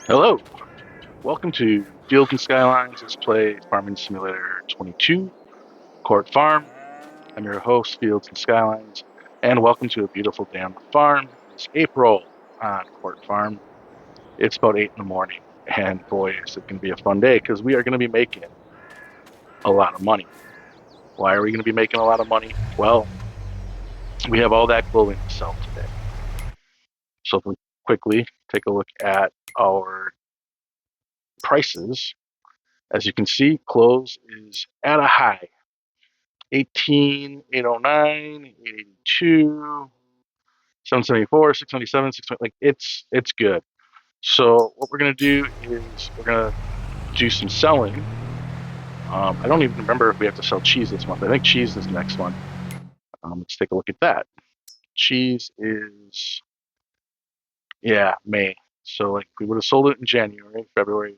Hello, welcome to Fields and Skylines. Let's play Farming Simulator 22, Court Farm. I'm your host, Fields and Skylines, and welcome to a beautiful day on the farm. It is April on Court Farm. It's about 8 in the morning, and boy, is it going to be a fun day because we are going to be making a lot of money. Why are we going to be making a lot of money? Well, we have all that clothing to sell today. So if we quickly take a look at our prices, as you can see, clothes is at a high. 18,809, 882, 774, 697, 620. Like it's good. So what we're gonna do is we're gonna do some selling. I don't even remember if we have to sell cheese this month. I think cheese is next month. Let's take a look at that. Cheese is May. So like we would have sold it in January, February.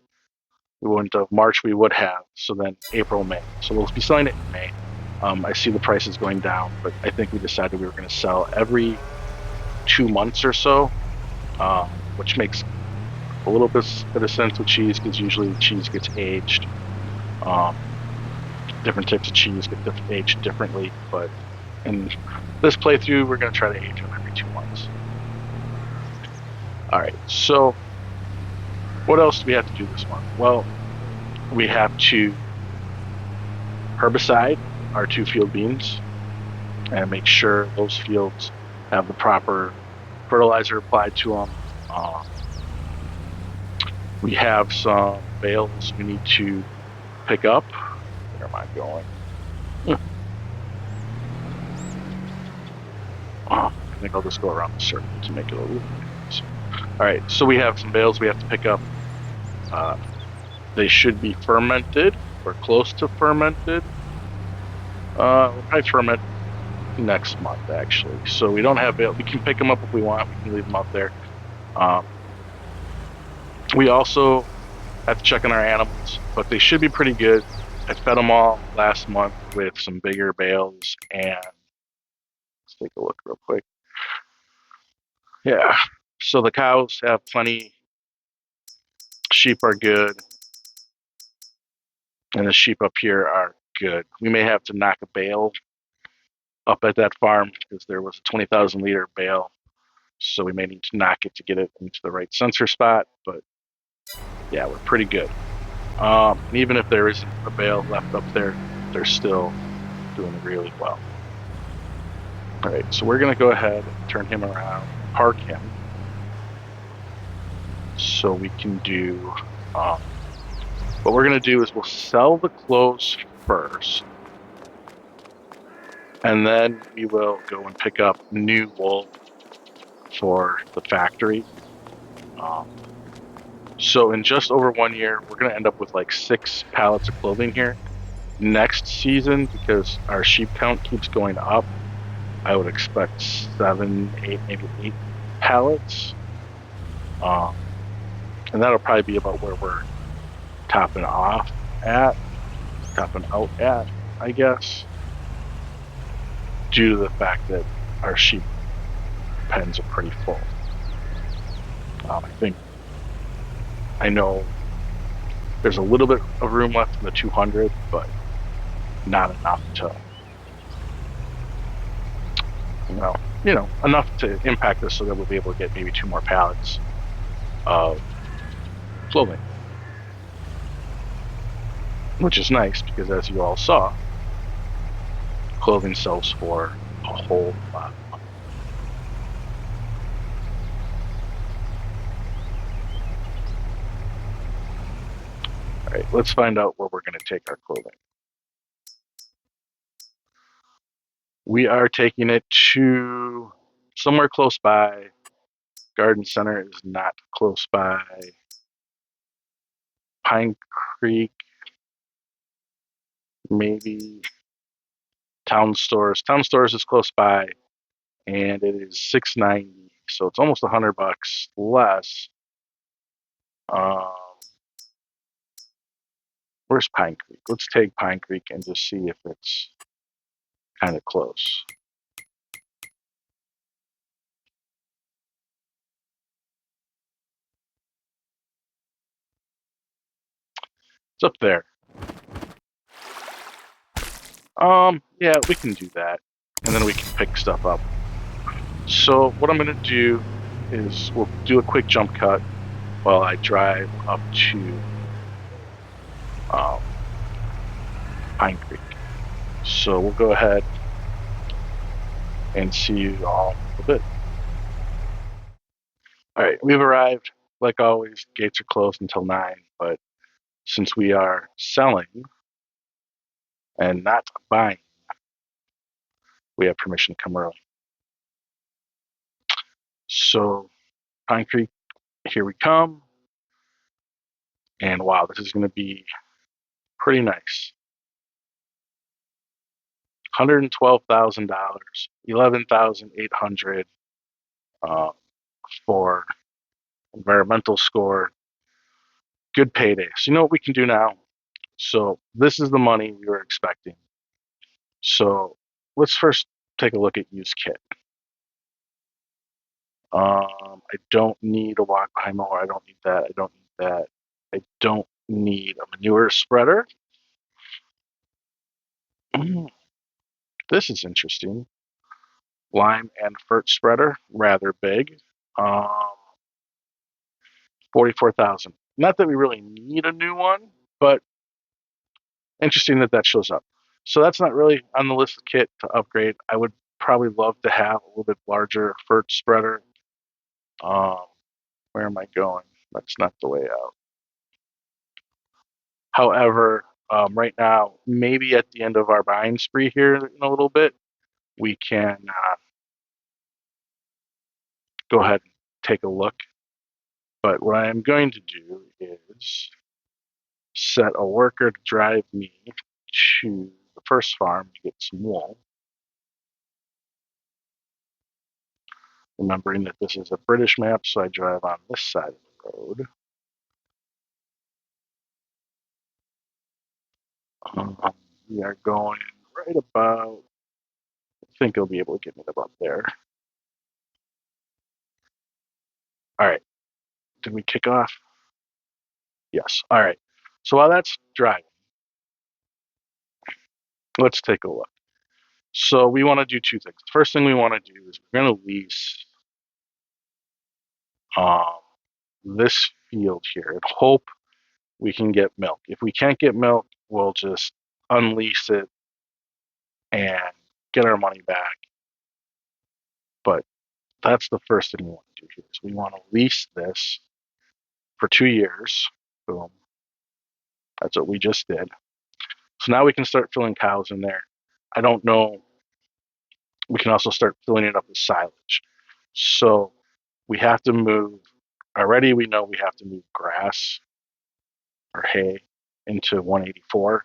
We wouldn't have. March we would have. So then April, May. So we'll be selling it in May. I see the prices going down, but I think we decided we were going to sell every 2 months or so, which makes a little bit of sense with cheese because usually cheese gets aged. Um, Different types of cheese get aged differently, but in this playthrough, we're going to try to age them every 2 months. All right, so what else do we have to do this month? Well, we have to herbicide our 2 field beans and make sure those fields have the proper fertilizer applied to them. We have some bales we need to pick up. Where am I going? I think I'll just go around the circle to make it a little bit easier. All right, so we have some bales we have to pick up. They should be fermented or close to fermented. We'll probably ferment next month, actually. So we don't have bales. We can pick them up if we want. We can leave them out there. We also have to check on our animals, but they should be pretty good. I fed them all last month with some bigger bales, and let's take a look real quick. Yeah, so the cows have plenty. Sheep are good, and the sheep up here are good. We may have to knock a bale up at that farm because there was a 20,000 liter bale, so we may need to knock it to get it into the right sensor spot. But yeah, we're pretty good. And even if there isn't a bale left up there, they're still doing really well. All right, so we're going to go ahead and turn him around, park him, so we can do. What we're going to do is we'll sell the clothes first, and then we will go and pick up new wool for the factory. Um, so in just over 1 year, we're going to end up with like 6 pallets of clothing here. Next season, because our sheep count keeps going up, I would expect 7, 8, maybe 8 pallets. And that'll probably be about where we're topping out at, I guess, due to the fact that our sheep pens are pretty full. I know there's a little bit of room left in the 200, but not enough to, enough to impact us so that we'll be able to get maybe 2 more pallets of clothing, which is nice because as you all saw, clothing sells for a whole lot of money. All right, let's find out where we're going to take our clothing. We are taking it to somewhere close by. Garden Center is not close by. Pine Creek, maybe. Town Stores. Town Stores is close by, and it is $6.90, so it's almost $100 less. Um, where's Pine Creek? Let's take Pine Creek and just see if it's kind of close. It's up there. Yeah, we can do that. And then we can pick stuff up. So what I'm going to do is we'll do a quick jump cut while I drive up to Pine Creek. So we'll go ahead and see you all in a little bit. All right, we've arrived. Like always, gates are closed until 9, but since we are selling and not buying, we have permission to come early. So Pine Creek, here we come. And wow, this is going to be pretty nice. $112,000, $11,800 for environmental score. Good payday. So you know what we can do now? So this is the money we were expecting. So let's first take a look at used kit. I don't need a walk behind mower. I don't need that. I don't need that. I don't need a manure spreader. This is interesting. Lime and fert spreader, rather big. Um, 44,000. Not that we really need a new one, but interesting that that shows up. So that's not really on the list of kit to upgrade. I would probably love to have a little bit larger fert spreader. Um, where am I going? That's not the way out. However, right now, maybe at the end of our buying spree here in a little bit, we can go ahead and take a look. But what I am going to do is set a worker to drive me to the first farm to get some wool. Remembering that this is a British map, so I drive on this side of the road. We are going right about, I think it'll be able to get me about there. All right, did we kick off? Yes, all right. So while that's driving, let's take a look. So we want to do two things. The first thing we want to do is we're going to lease um, this field here and hope we can get milk. If we can't get milk, we'll just unlease it and get our money back. But that's the first thing we want to do here. Is we want to lease this for 2 years. Boom. That's what we just did. So now we can start filling cows in there. I don't know. We can also start filling it up with silage. So we have to move. Already we know we have to move grass or hay into 184.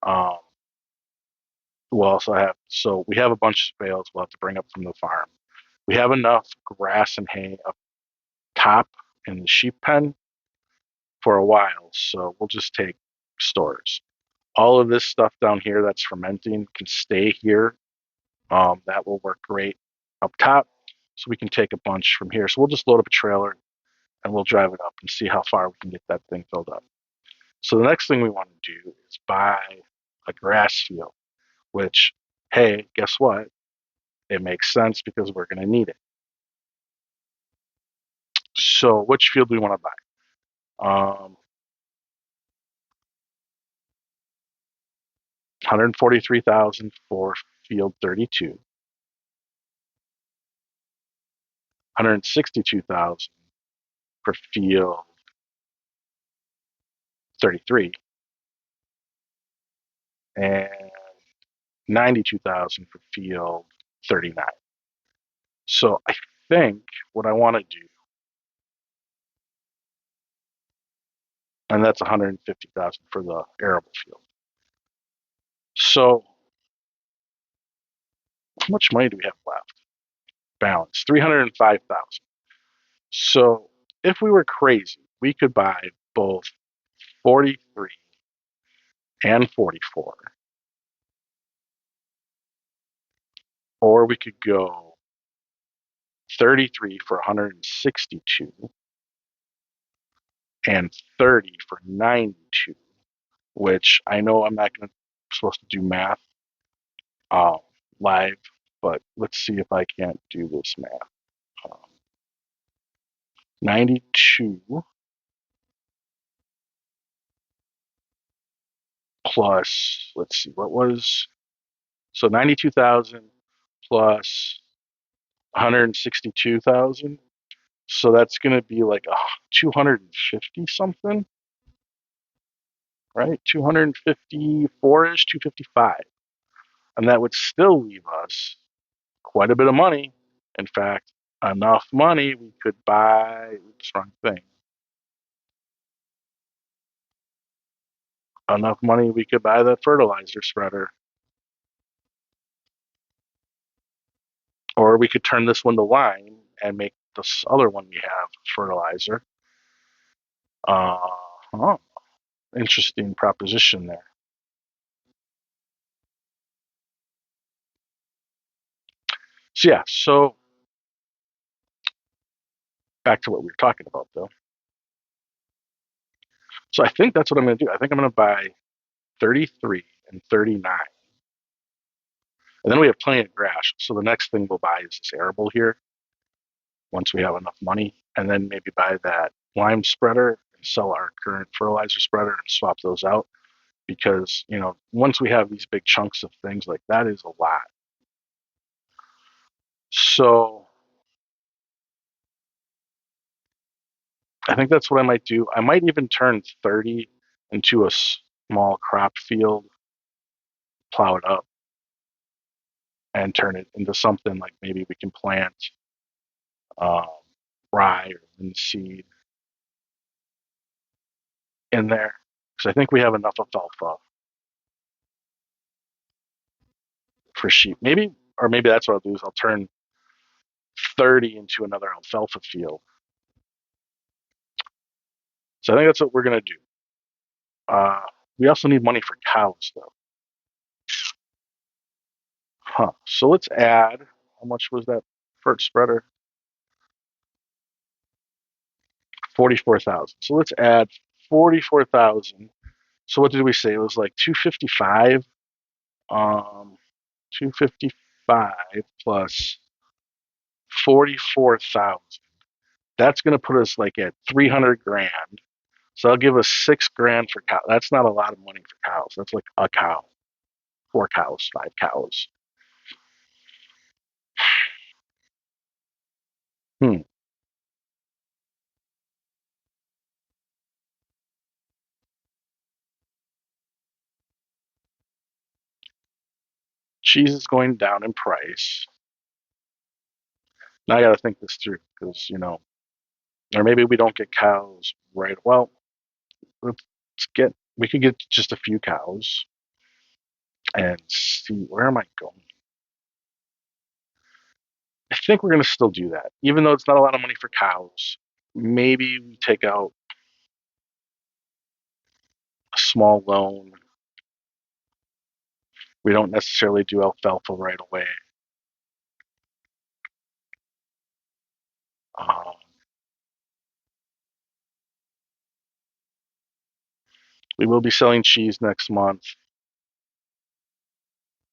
Um, we'll also have, so we have a bunch of bales we'll have to bring up from the farm. We have enough grass and hay up top in the sheep pen for a while, so we'll just take stores. All of this stuff down here that's fermenting can stay here. That will work great up top, so we can take a bunch from here. So we'll just load up a trailer and we'll drive it up and see how far we can get that thing filled up. So the next thing we want to do is buy a grass field, which, hey, guess what? It makes sense because we're going to need it. So which field do we want to buy? 143,000 for field 32, 162,000 for field 33, and 92,000 for field 39. So I think what I want to do, and that's 150,000 for the arable field. So how much money do we have left? Balance 305,000. So if we were crazy, we could buy both 43 and 44, or we could go 33 for 162 and 30 for 92. which I know I'm not supposed to do math um, live, but let's see if I can't do this math. Um, 92 plus, let's see, what was, so 92,000 plus 162,000. So that's going to be like 250 something, right? 254-ish, 255. And that would still leave us quite a bit of money. In fact, enough money we could buy, oops, wrong thing. Enough money we could buy the fertilizer spreader. Or we could turn this one to lime and make this other one we have fertilizer. Oh, interesting proposition there. So yeah, so back to what we were talking about though. So I think that's what I'm going to do. I think I'm going to buy 33 and 39. And then we have plenty of grass. So the next thing we'll buy is this arable here once we have enough money. And then maybe buy that lime spreader and sell our current fertilizer spreader and swap those out. Because, once we have these big chunks of things, like that is a lot. So I think that's what I might do. I might even turn 30 into a small crop field, plow it up, and turn it into something like maybe we can plant um, rye or linseed in there. Because I think we have enough alfalfa for sheep. Maybe, or maybe that's what I'll do is I'll turn 30 into another alfalfa field. So I think that's what we're going to do. We also need money for cows, though. Huh. So let's add, how much was that fert spreader? 44,000. So let's add 44,000. So what did we say? It was like 255. 255 plus 44,000. That's going to put us like at 300 grand. So that'll give us 6 grand for cow. That's not a lot of money for cows. That's like a cow, 4 cows, 5 cows. Hmm. Cheese is going down in price. Now I got to think this through because, or maybe we don't get cows right. Well, let's we could get just a few cows and see where am I going. I think we're going to still do that, even though it's not a lot of money for cows. Maybe we take out a small loan. We don't necessarily do alfalfa right away. Um, we will be selling cheese next month,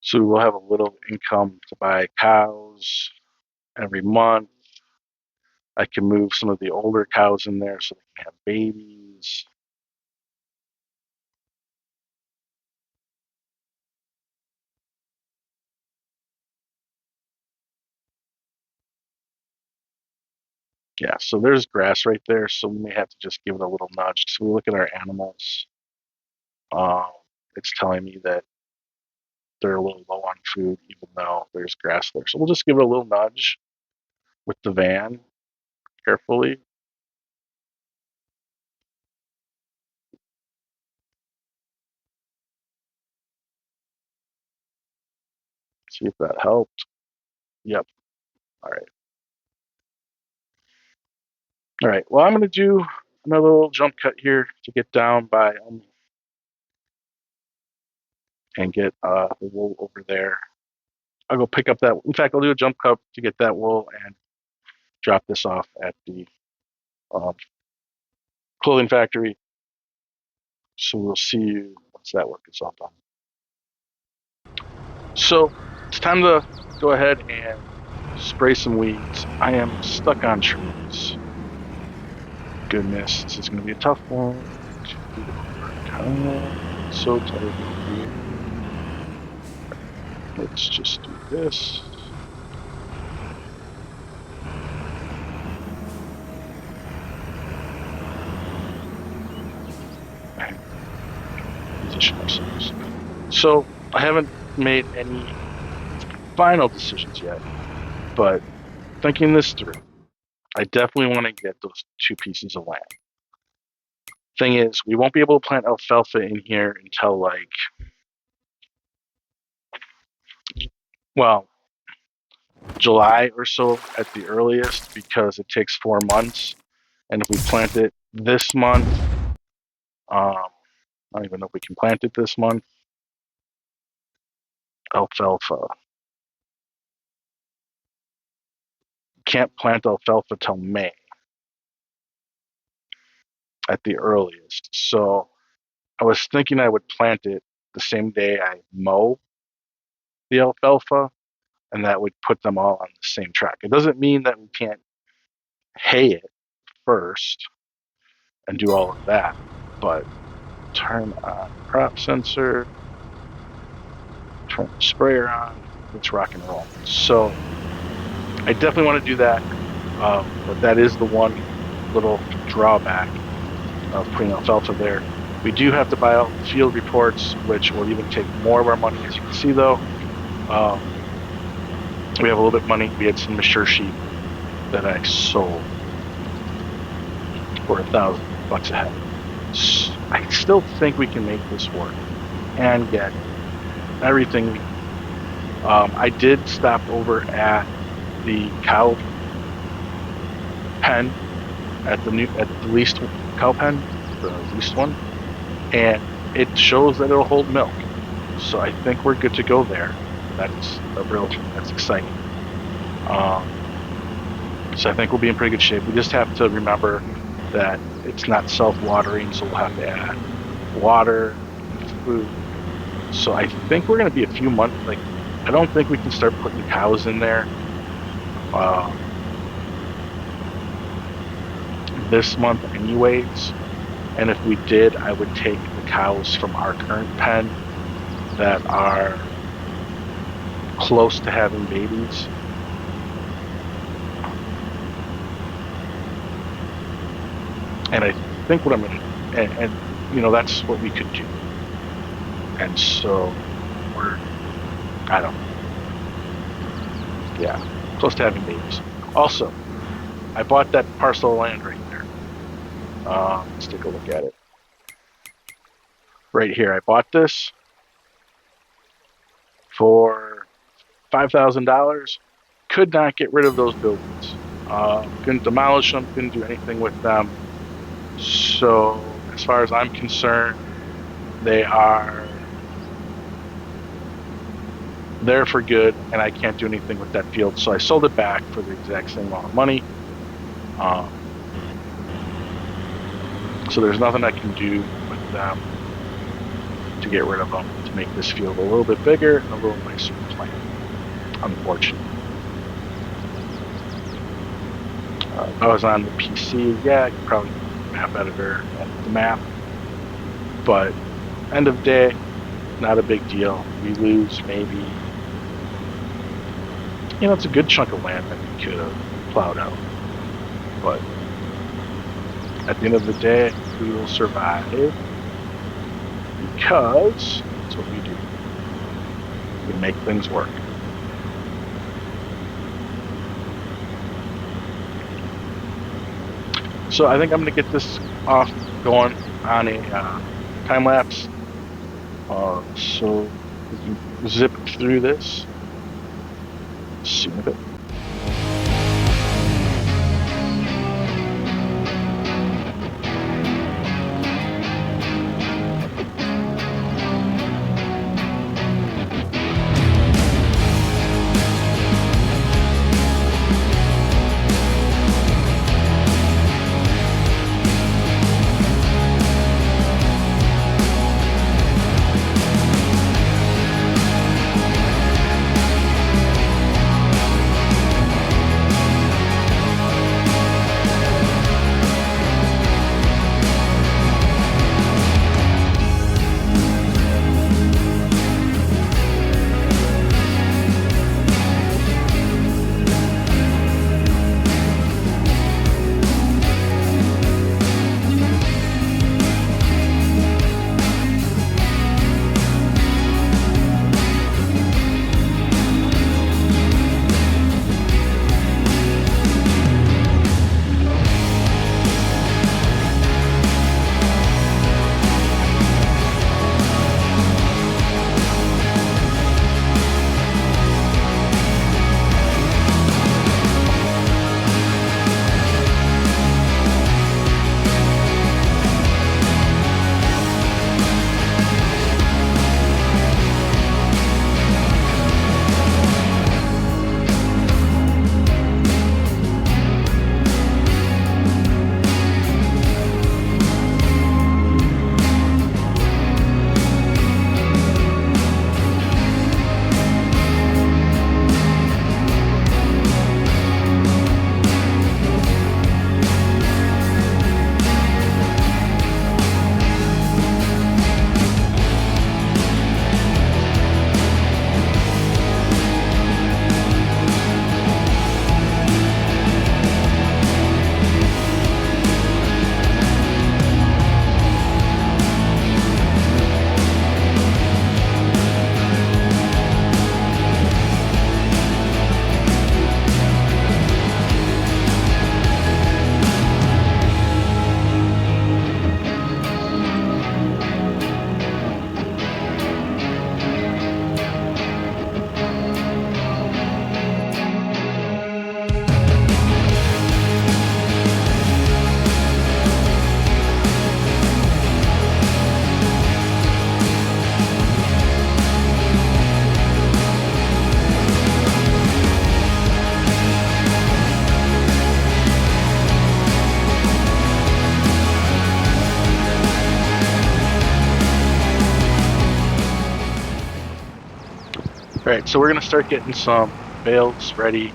so we will have a little income to buy cows every month. I can move some of the older cows in there so they can have babies. Yeah, so there's grass right there, so we may have to just give it a little nudge. So we look at our animals. Um, it's telling me that they're a little low on food, even though there's grass there. So we'll just give it a little nudge with the van carefully. See if that helped. Yep. All right. All right. Well, I'm going to do another little jump cut here to get down by and get the wool over there. I'll go pick up that. In fact, I'll do a jump cut to get that wool and drop this off at the um, clothing factory. So we'll see you once that work is all done. So it's time to go ahead and spray some weeds. I am stuck on trees. Goodness, this is going to be a tough one to overcome. So tired here. Let's just do this. And position ourselves. So I haven't made any final decisions yet, but thinking this through, I definitely want to get those 2 pieces of land. Thing is, we won't be able to plant alfalfa in here until July or so at the earliest, because it takes 4 months. And if we plant it this month, I don't even know if we can plant it this month. Alfalfa. Can't plant alfalfa till May at the earliest. So I was thinking I would plant it the same day I mow the alfalfa, and that would put them all on the same track. It doesn't mean that we can't hay it first and do all of that, but turn on crop sensor, turn the sprayer on, let's rock and roll. So I definitely want to do that, but that is the one little drawback of putting alfalfa there. We do have to buy out field reports, which will even take more of our money, as you can see though. We have a little bit of money. We had some mature sheep that I sold for $1,000 a head. So I still think we can make this work and get everything we need. I did stop over at the cow pen, at the leased cow pen, the leased one, and it shows that it'll hold milk. So I think we're good to go there. That's exciting. So I think we'll be in pretty good shape. We just have to remember that it's not self-watering, so we'll have to add water, food. So I think we're going to be a few months, I don't think we can start putting cows in there this month anyways. And if we did, I would take the cows from our current pen that are close to having babies. And I think what I'm going to, and that's what we could do. And so close to having babies. Also, I bought that parcel of land right there. Let's take a look at it. Right here, I bought this for $5,000. Could not get rid of those buildings. Couldn't demolish them, couldn't do anything with them. So as far as I'm concerned, they are there for good, and I can't do anything with that field. So I sold it back for the exact same amount of money. So there's nothing I can do with them to get rid of them, to make this field a little bit bigger and a little nicer to plant, unfortunately. I was on the PC, I could probably map editor and the map, but end of day, not a big deal. We lose maybe, it's a good chunk of land that we could have plowed out, but at the end of the day, we will survive because that's what we do. We make things work. So I think I'm going to get this off going on a time lapse. So we can zip through this. See a bit. All right, so we're going to start getting some bales ready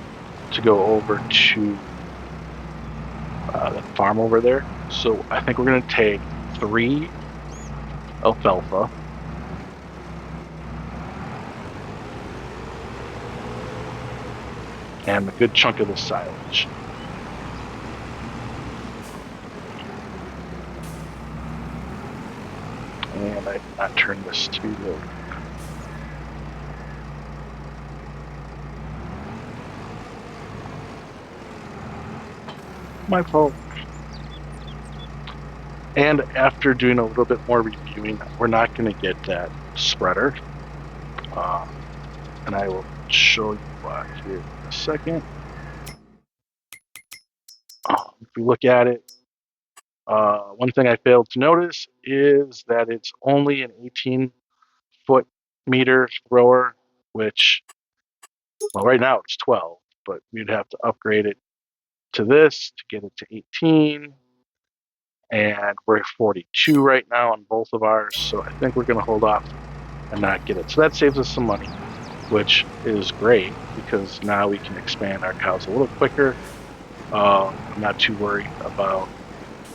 to go over to the farm over there. So I think we're going to take 3 alfalfa. And a good chunk of the silage. And I did not turn this to reload. My fault. And after doing a little bit more reviewing, we're not going to get that spreader. And I will show you why here in a second. If we look at it, one thing I failed to notice is that it's only an 18-foot meter thrower, which, well, right now it's 12, but we'd have to upgrade it to this to get it to 18. And we're at 42 right now on both of ours, so I think we're going to hold off and not get it. So that saves us some money, which is great because now we can expand our cows a little quicker. I'm not too worried about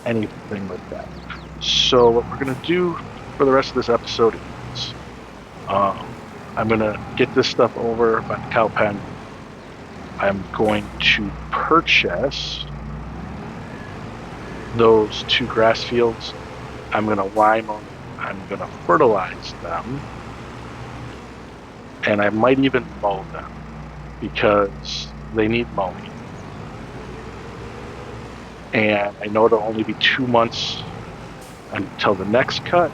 anything like that. So what we're going to do for the rest of this episode is I'm going to get this stuff over by the cow pen. I'm going to purchase those 2 grass fields. I'm going to lime them. I'm going to fertilize them. And I might even mow them because they need mowing. And I know it'll only be 2 months until the next cut,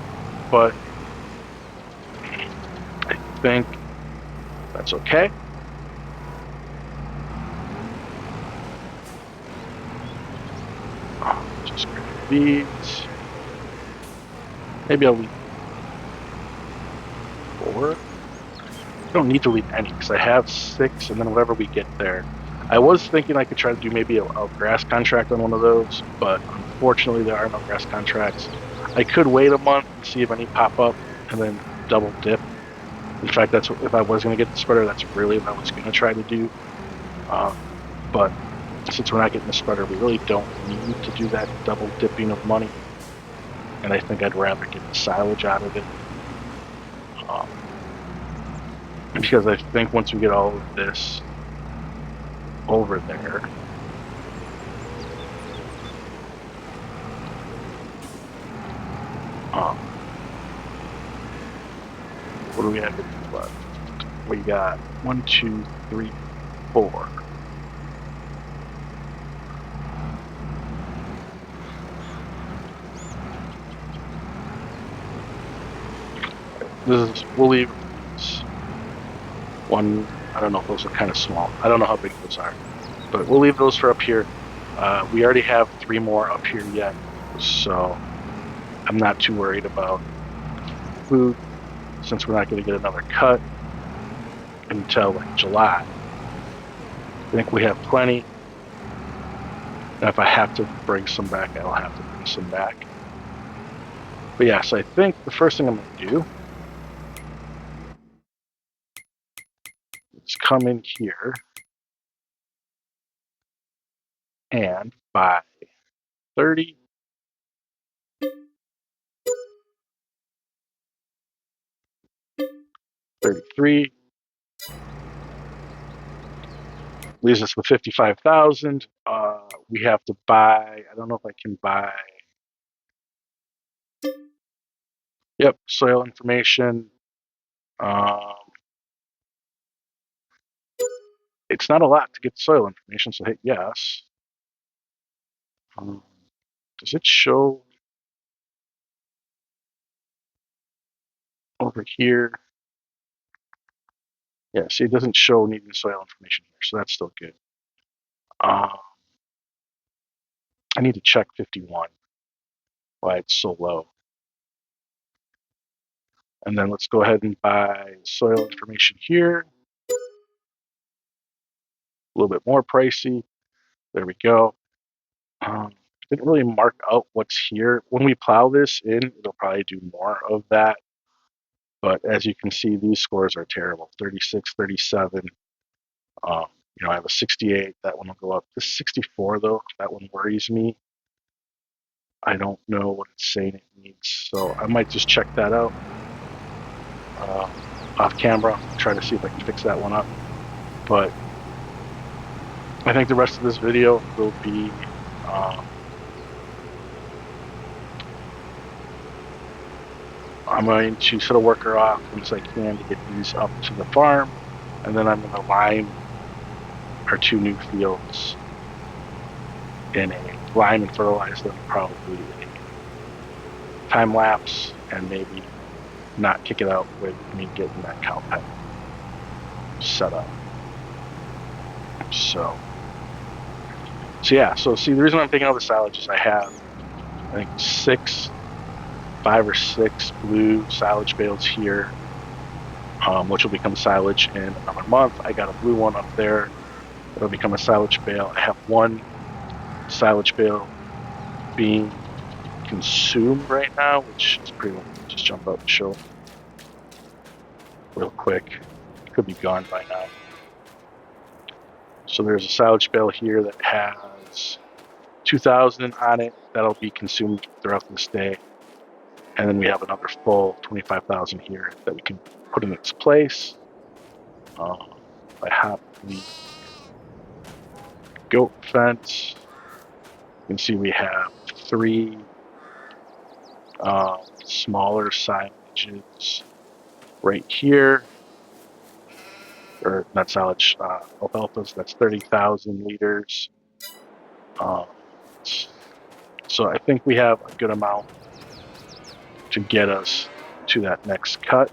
but I think that's okay. Just grab these. Maybe I'll leave 4. I don't need to leave any because I have 6, and then whatever we get there. I was thinking I could try to do maybe a grass contract on one of those, but unfortunately there are no grass contracts. I could wait a month and see if any pop up and then double dip. In fact, that's what, if I was going to get the spreader, that's really what I was going to try to do. But since we're not getting the spreader, we really don't need to do that double dipping of money. And I think I'd rather get the silage out of it. Because I think once we get all of this over there, what do we have left? We got 1, 2, 3, 4. We'll leave this one. I don't know if those are kind of small. I don't know how big those are, but we'll leave those for up here. We already have 3 more up here yet, so I'm not too worried about food since we're not going to get another cut until like July. I think we have plenty. And if I have to bring some back, I'll have to bring some back. But yeah, so I think the first thing I'm going to do is come in here and buy 30, 33, leaves us with 55,000. We have to buy, I don't know if I can buy, yep, soil information. It's not a lot to get soil information, so hit yes. Does it show over here? Yeah, see, it doesn't show needing soil information here, so that's still good. I need to check 51, why it's so low. And then let's go ahead and buy soil information here. A little bit more pricey. There we go. Didn't really mark out what's here. When we plow this in, it'll probably do more of that. But as you can see, these scores are terrible. 36, 37. I have a 68. That one will go up. This 64, though, that one worries me. I don't know what it's saying it needs, so I might just check that out off camera, try to see if I can fix that one up. But I think the rest of this video will be I'm going to set a worker off as soon as I can to get these up to the farm, and then I'm going to lime our 2 new fields in a lime and fertilize them, probably a time lapse, and maybe not kick it out with me getting that cow pen set up. So yeah, so see, the reason I'm taking all the silage is I have, I think 5 or 6 blue silage bales here, which will become silage in another month. I got a blue one up there that'll become a silage bale. I have 1 silage bale being consumed right now, which is pretty much, just jump out and show real quick. It could be gone by now. So there's a silage bale here that has 2,000 on it. That'll be consumed throughout this day. And then we have another full 25,000 here that we can put in its place. I have the goat fence. You can see we have 3 smaller silages right here. Or not silage, alfalfas. That's 30,000 liters. So I think we have a good amount to get us to that next cut.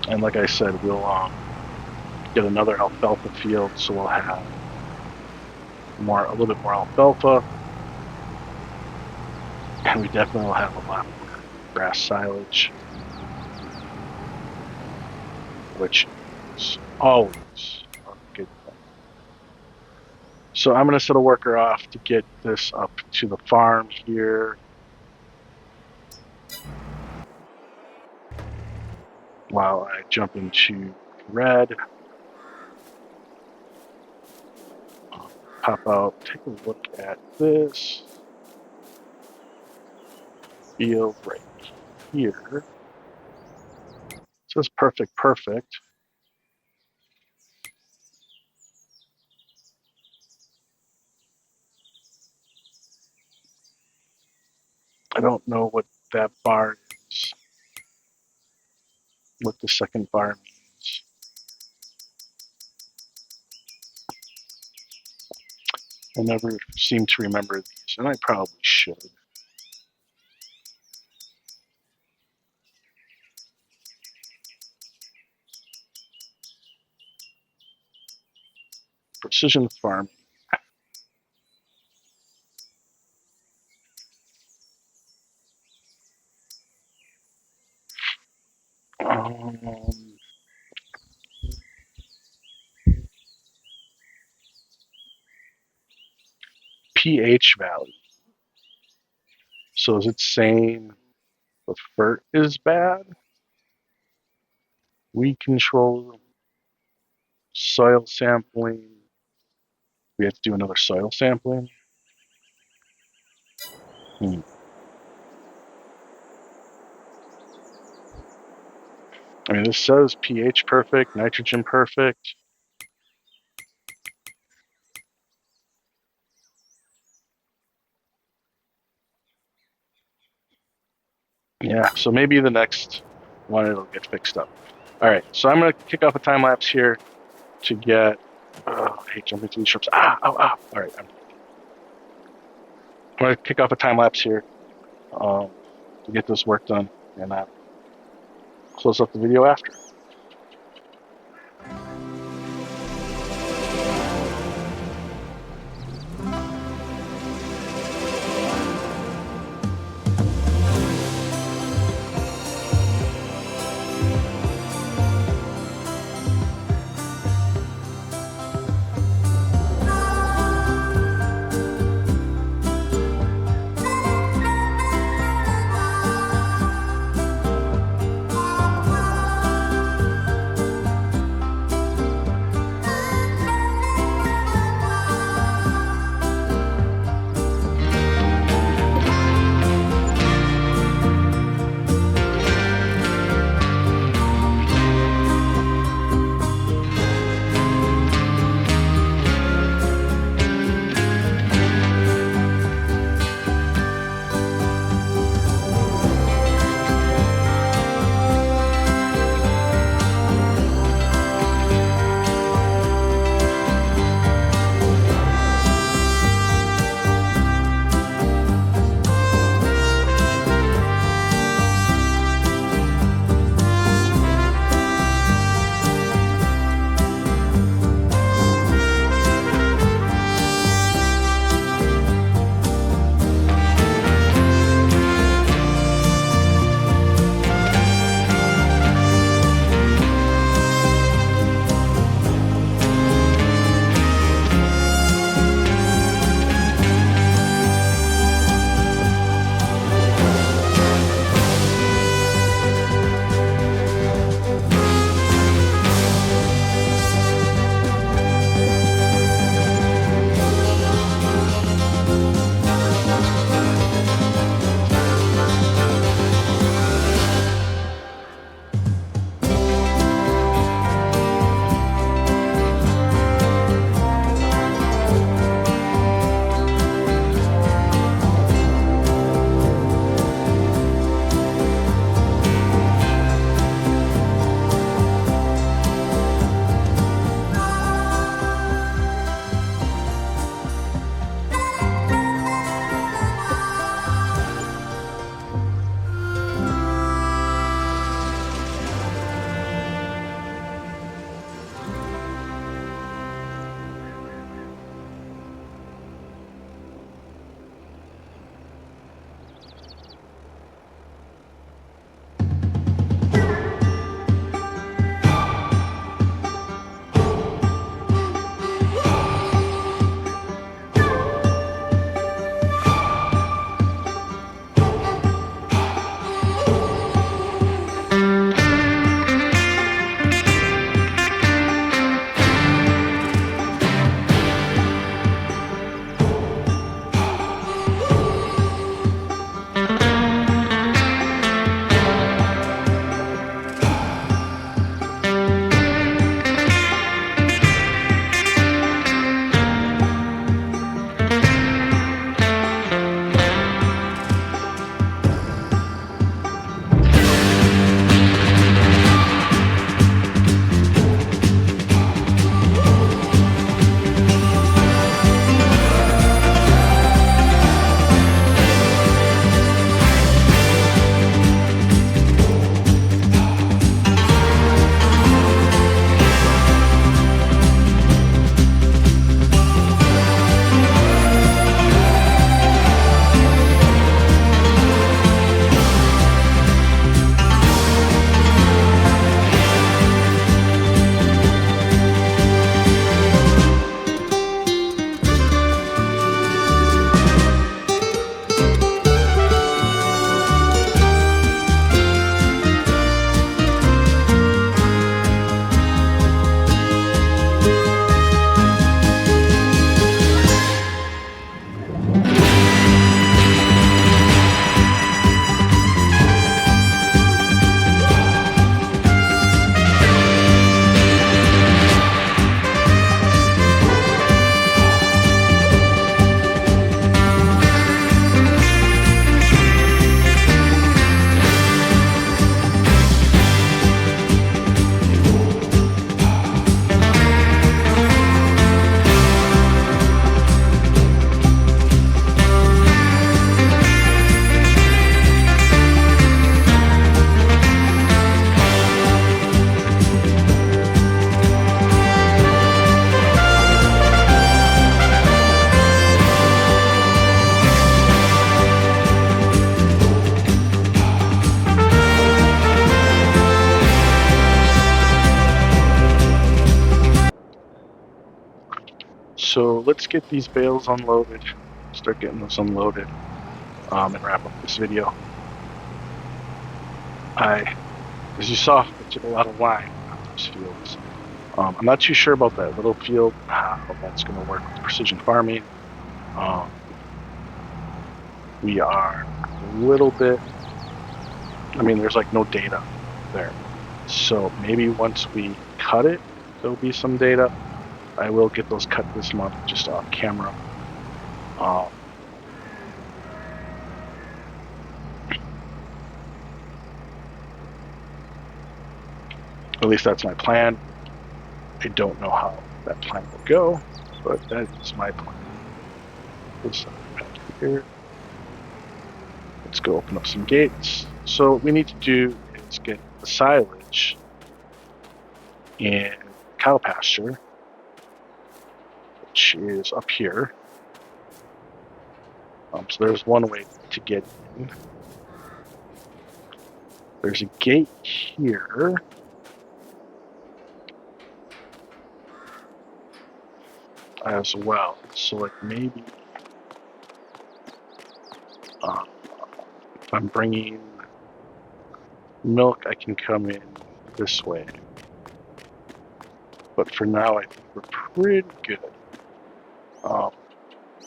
And like I said, we'll get another alfalfa field, so we'll have a little bit more alfalfa, and we definitely will have a lot more grass silage, which is always a good thing. So I'm going to set a worker off to get this up to the farm here. While I jump into red, pop out, take a look at this field right here. It says perfect. I don't know what that bar is, what the second bar means. I never seem to remember these, and I probably should. Precision farming. pH value. So is it saying the FERT is bad? Weed control, soil sampling. We have to do another soil sampling. I mean, this says pH perfect, nitrogen perfect. Yeah, so maybe the next one it'll get fixed up. All right, so I'm going to kick off a time lapse here to get. I hate jumping through these shrubs. All right, I'm going to kick off a time lapse here to get this work done, and close up the video after. So let's get these bales unloaded, start getting those unloaded, and wrap up this video. As you saw, I took a lot of line out of those fields. I'm not too sure about that little field, how that's going to work with precision farming. We are a little bit, there's like no data there. So maybe once we cut it, there'll be some data. I will get those cut this month just off camera. At least that's my plan. I don't know how that plan will go, but that is my plan. This back here. Let's go open up some gates. So what we need to do is get the silage in cow pasture, which is up here. So there's one way to get in. There's a gate here. As well. So like maybe if I'm bringing milk, I can come in this way. But for now, I think we're pretty good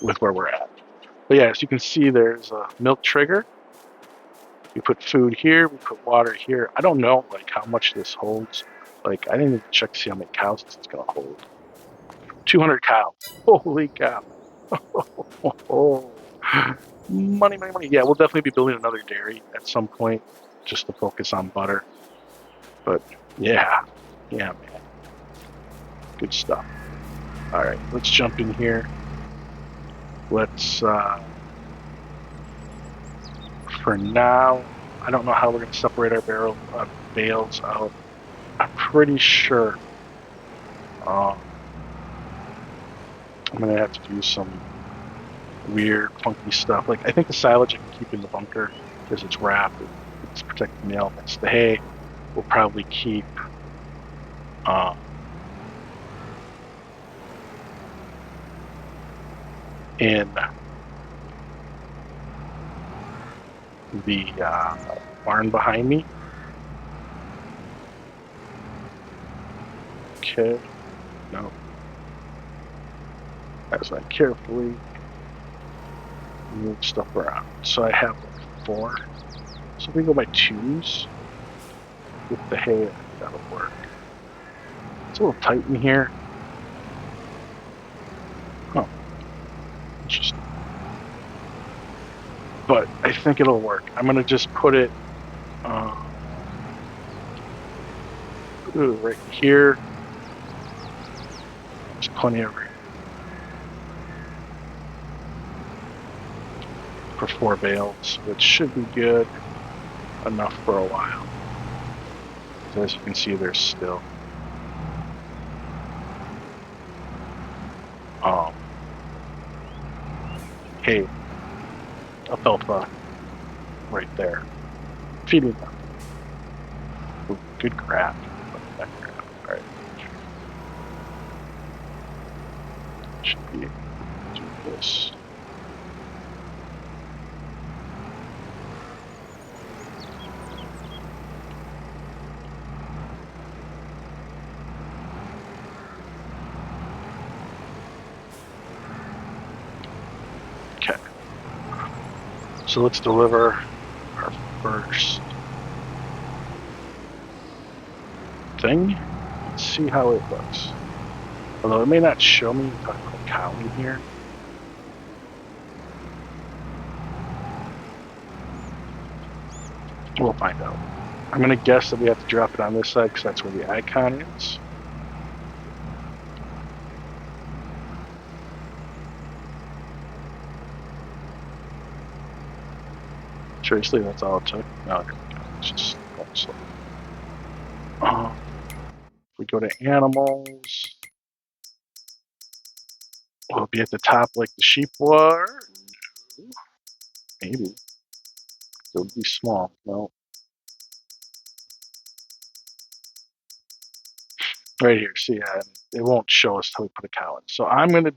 with where we're at. But yeah, as you can see, there's a milk trigger. We put food here, we put water here. I don't know like how much this holds. Like I didn't even check to see how many cows this is gonna hold. 200 cows. Holy cow. Oh, money, money, money. Yeah, we'll definitely be building another dairy at some point just to focus on butter. But yeah, man. Good stuff. All right, let's jump in here. Let's, for now, I don't know how we're going to separate our bales out. I'm pretty sure I'm going to have to do some weird, funky stuff. Like, I think the silage I can keep in the bunker because it's wrapped. It's protecting the elements. The hay we'll probably keep in the barn behind me. Okay, no. As I carefully move stuff around. So I have like 4. So we go by 2s with the hay. I think that'll work. It's a little tight in here. Huh. Interesting. But I think it'll work. I'm gonna just put it right here. There's plenty of room for 4 bales, which should be good enough for a while. So as you can see, there's still hay, alfalfa right there, feeding them. Ooh, good crap. All right. Should be able to do this. Okay. So let's deliver our first thing. Let's see how it looks. Although it may not show me if I put a cow in here. We'll find out. I'm going to guess that we have to drop it on this side because that's where the icon is. Seriously, that's all it took? No, here we go. It's just going slow. If we go to animals, will it be at the top like the sheep were? No. Maybe. It would be small. No. Right here. See, it won't show us till we put a cow in. So I'm going to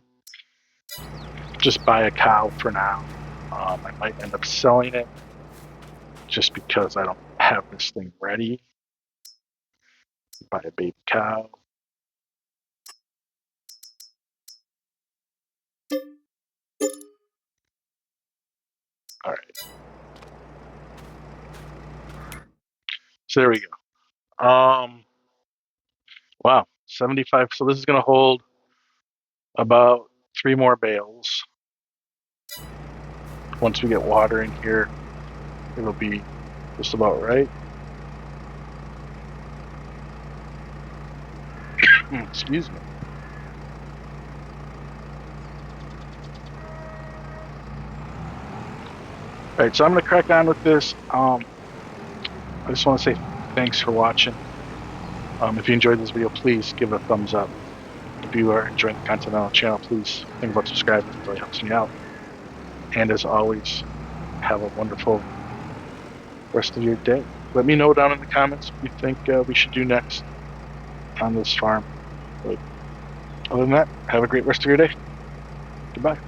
just buy a cow for now. I might end up selling it just because I don't have this thing ready. Buy a baby cow. All right. So there we go. Wow, 75. So this is going to hold about 3 more bales. Once we get water in here, it'll be just about right. Excuse me. All right, so I'm going to crack on with this. I just want to say thanks for watching. If you enjoyed this video, please give it a thumbs up. If you are enjoying the content on the channel, please think about subscribing. It really helps me out. And as always, have a wonderful rest of your day. Let me know down in the comments what you think we should do next on this farm. But other than that, have a great rest of your day. Goodbye.